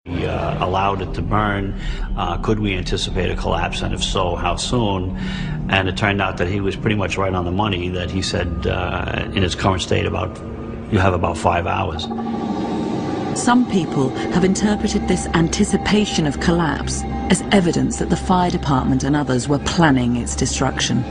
We allowed it to burn. Could we anticipate a collapse, and if so, how soon? And it turned out that he was pretty much right on the money, that he said in its current state you have about 5 hours. Some people have interpreted this anticipation of collapse as evidence that the fire department and others were planning its destruction.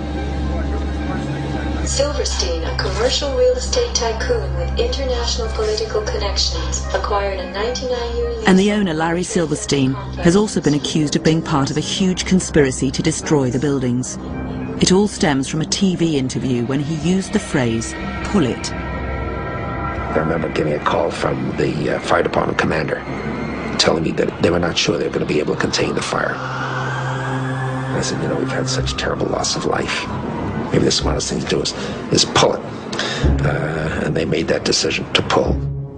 Silverstein, a commercial real estate tycoon with international political connections, acquired a 99-year lease. And the owner, Larry Silverstein, has also been accused of being part of a huge conspiracy to destroy the buildings. It all stems from a TV interview when he used the phrase, "pull it." I remember getting a call from the fire department commander telling me that they were not sure they were going to be able to contain the fire. And I said, we've had such terrible loss of life. Maybe the smartest thing to do is pull it. And they made that decision to pull.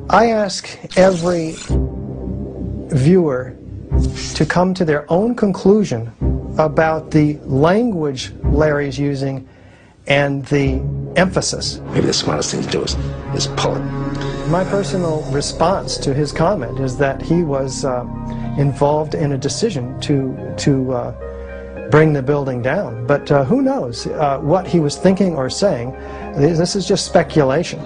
I ask every viewer to come to their own conclusion about the language Larry's using and the emphasis. Maybe the smartest thing to do is pull it. My personal response to his comment is that he was involved in a decision to bring the building down. But who knows what he was thinking or saying. This is just speculation.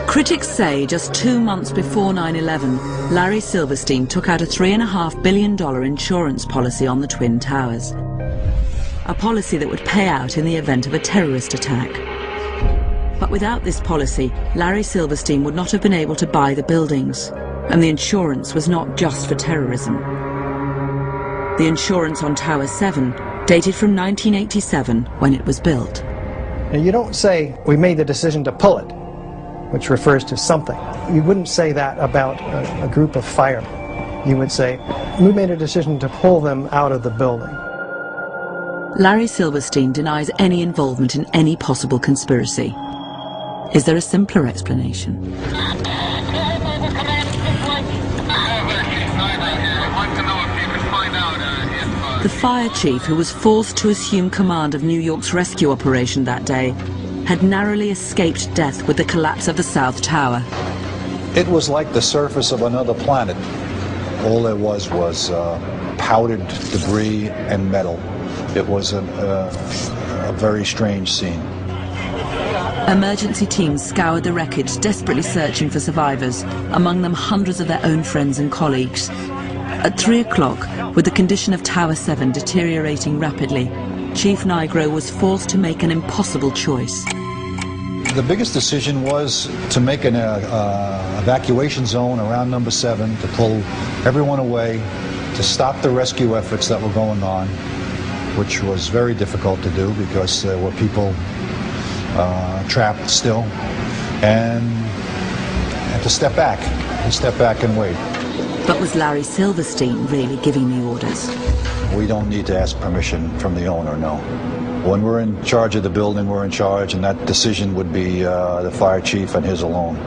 Critics say just 2 months before 9/11, Larry Silverstein took out a $3.5 billion insurance policy on the Twin Towers. A policy that would pay out in the event of a terrorist attack. But without this policy, Larry Silverstein would not have been able to buy the buildings. And the insurance was not just for terrorism. The insurance on Tower 7 dated from 1987, when it was built. Now, you don't say, we made the decision to pull it, which refers to something. You wouldn't say that about a group of firemen. You would say, we made a decision to pull them out of the building. Larry Silverstein denies any involvement in any possible conspiracy. Is there a simpler explanation? The fire chief, who was forced to assume command of New York's rescue operation that day, had narrowly escaped death with the collapse of the South Tower. It was like the surface of another planet. All there was powdered debris and metal. It was a very strange scene. Emergency teams scoured the wreckage, desperately searching for survivors, among them hundreds of their own friends and colleagues. At 3 o'clock, with the condition of Tower 7 deteriorating rapidly, Chief Nigro was forced to make an impossible choice. The biggest decision was to make an evacuation zone around number 7, to pull everyone away, to stop the rescue efforts that were going on, which was very difficult to do because there were people trapped still, and to step back and wait. But was Larry Silverstein really giving the orders? We don't need to ask permission from the owner, no. When we're in charge of the building, we're in charge, and that decision would be the fire chief and his alone.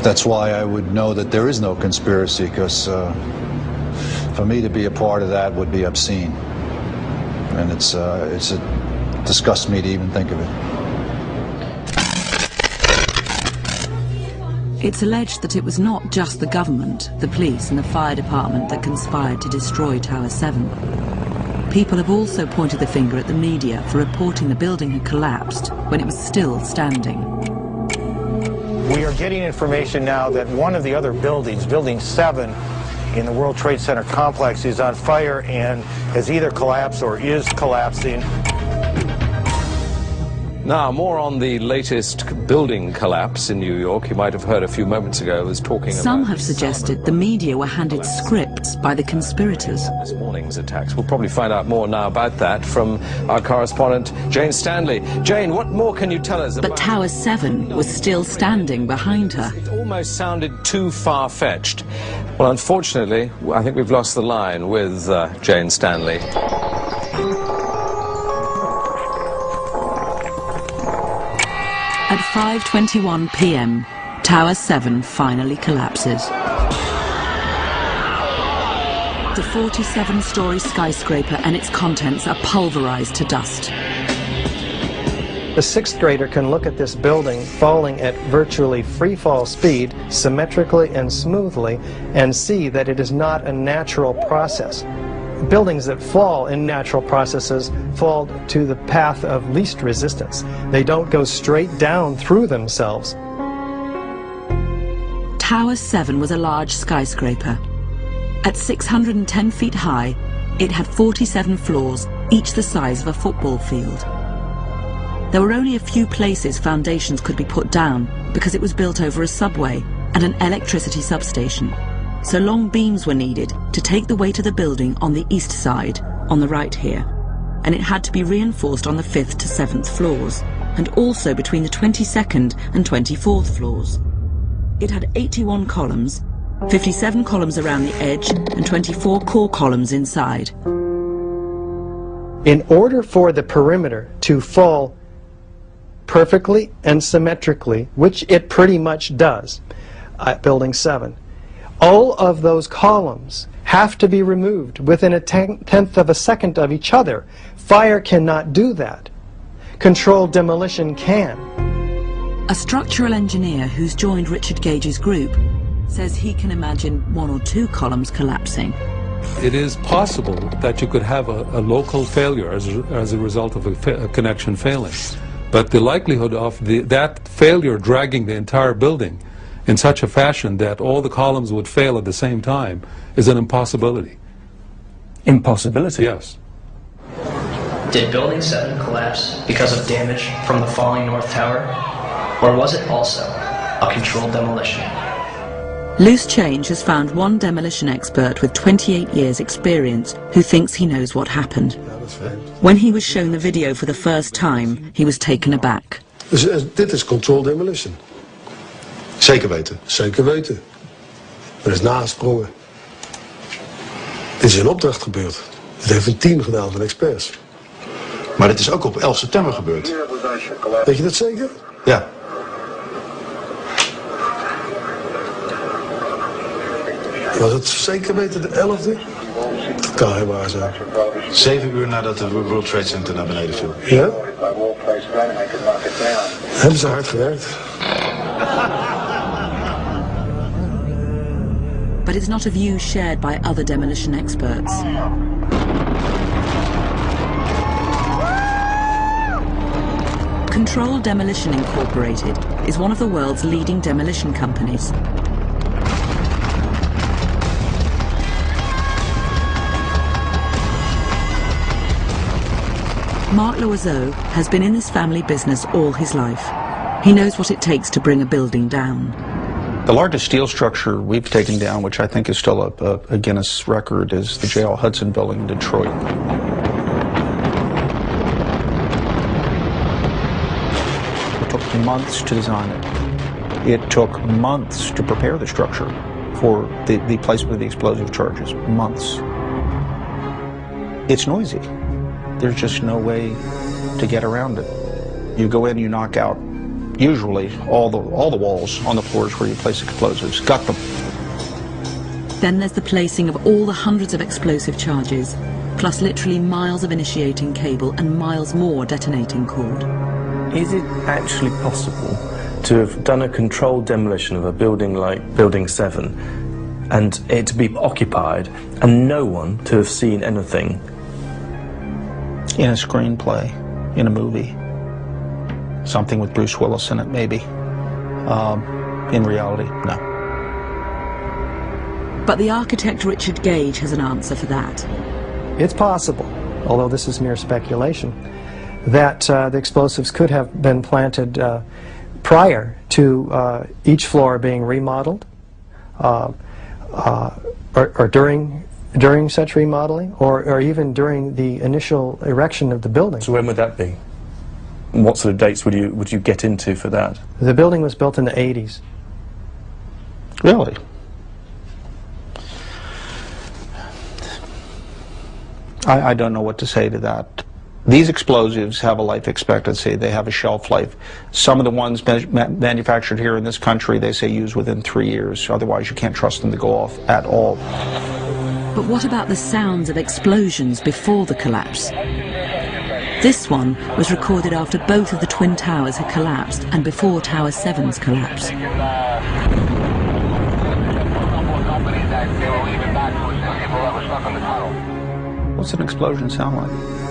That's why I would know that there is no conspiracy, because for me to be a part of that would be obscene. And it disgusts me to even think of it. It's alleged that it was not just the government, the police and the fire department that conspired to destroy Tower 7. People have also pointed the finger at the media for reporting the building had collapsed when it was still standing. We are getting information now that one of the other buildings, Building 7, in the World Trade Center complex, is on fire and has either collapsed or is collapsing. Now, more on the latest building collapse in New York. You might have heard a few moments ago, I was talking about... Some have suggested the media were handed scripts by the conspirators. This morning's attacks. We'll probably find out more now about that from our correspondent, Jane Stanley. Jane, what more can you tell us about... But Tower 7 was still standing behind her. It almost sounded too far-fetched. Well, unfortunately, I think we've lost the line with Jane Stanley. At 5:21 p.m., Tower 7 finally collapses. The 47-story skyscraper and its contents are pulverized to dust. The sixth grader can look at this building falling at virtually free fall speed, symmetrically and smoothly, and see that it is not a natural process. Buildings that fall in natural processes fall to the path of least resistance. They don't go straight down through themselves. Tower 7 was a large skyscraper. At 610 feet high, it had 47 floors, each the size of a football field. There were only a few places foundations could be put down because it was built over a subway and an electricity substation. So long beams were needed to take the weight of the building on the east side, on the right here. And it had to be reinforced on the 5th to 7th floors, and also between the 22nd and 24th floors. It had 81 columns, 57 columns around the edge, and 24 core columns inside. In order for the perimeter to fall perfectly and symmetrically, which it pretty much does at Building 7, all of those columns have to be removed within a tenth of a second of each other. Fire cannot do that. Controlled demolition can. A structural engineer who's joined Richard Gage's group says he can imagine 1 or 2 columns collapsing. It is possible that you could have a local failure as a result of a connection failing. But the likelihood of that failure dragging the entire building in such a fashion that all the columns would fail at the same time is an impossibility. Impossibility? Yes. Did Building 7 collapse because of damage from the falling North Tower? Or was it also a controlled demolition? Loose Change has found one demolition expert with 28 years' experience who thinks he knows what happened. When he was shown the video for the first time, he was taken aback. Dit is controlled demolition. Zeker weten? Zeker weten. Er is nagesprongen. Dit is in opdracht gebeurd. Dit heeft een team gedaan van experts. Maar dit is ook op 11 september gebeurd. Weet je dat zeker? Ja. Was het zeker weten de 11e? Dat kan heel waar zijn. 7 uur nadat de World Trade Center naar beneden viel. Ja? Hebben ze hard gewerkt. But it's not a view shared by other demolition experts. Control Demolition Incorporated is one of the world's leading demolition companies. Mark Loiseau has been in this family business all his life. He knows what it takes to bring a building down. The largest steel structure we've taken down, which I think is still a Guinness record, is the J.L. Hudson building in Detroit. It took months to design it. It took months to prepare the structure for the placement of the explosive charges. Months. It's noisy. There's just no way to get around it. You go in, you knock out usually all the walls on the floors where you place explosives. Gut them. Then there's the placing of all the hundreds of explosive charges, plus literally miles of initiating cable and miles more detonating cord. Is it actually possible to have done a controlled demolition of a building like Building 7 and it to be occupied and no one to have seen anything? In a screenplay, in a movie. Something with Bruce Willis in it, maybe. In reality, no. But the architect Richard Gage has an answer for that. It's possible, although this is mere speculation, that the explosives could have been planted prior to each floor being remodeled, or during such remodeling, or even during the initial erection of the building. So when would that be? And what sort of dates would you get into for that? The building was built in the 80s. Really? I don't know what to say to that. These explosives have a life expectancy. They have a shelf life. Some of the ones manufactured here in this country, they say use within 3 years. Otherwise, you can't trust them to go off at all. But what about the sounds of explosions before the collapse? This one was recorded after both of the Twin Towers had collapsed and before Tower 7's collapse. What's an explosion sound like?